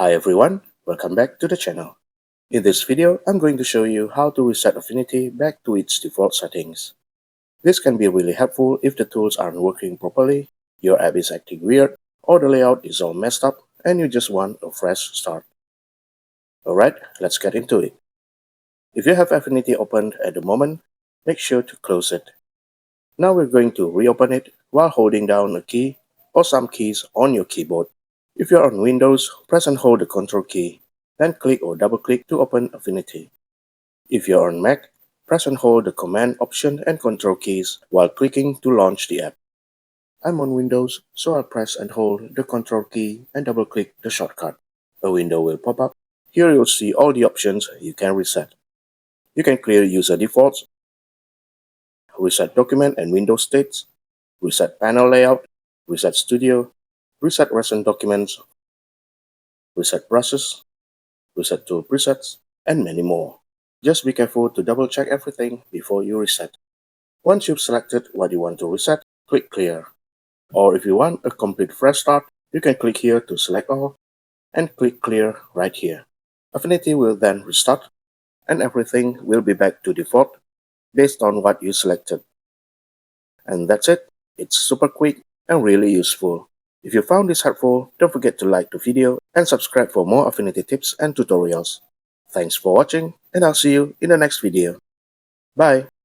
Hi everyone, welcome back to the channel. In this video, I'm going to show you how to reset Affinity back to its default settings. This can be really helpful if the tools aren't working properly, your app is acting weird, or the layout is all messed up and you just want a fresh start. Alright, let's get into it. If you have Affinity opened at the moment, make sure to close it. Now we're going to reopen it while holding down a key or some keys on your keyboard. If you're on Windows, press and hold the Ctrl key, then click or double-click to open Affinity. If you're on Mac, press and hold the Command Option and Ctrl keys while clicking to launch the app. I'm on Windows, so I'll press and hold the Ctrl key and double-click the shortcut. A window will pop up. Here you'll see all the options you can reset. You can clear user defaults, reset document and window states, reset panel layout, reset studio, reset recent documents, reset brushes, reset tool presets, and many more. Just be careful to double check everything before you reset. Once you've selected what you want to reset, click clear. Or if you want a complete fresh start, you can click here to select all and click clear right here. Affinity will then restart and everything will be back to default based on what you selected. And that's it. It's super quick and really useful. If you found this helpful, don't forget to like the video and subscribe for more Affinity tips and tutorials. Thanks for watching, and I'll see you in the next video. Bye!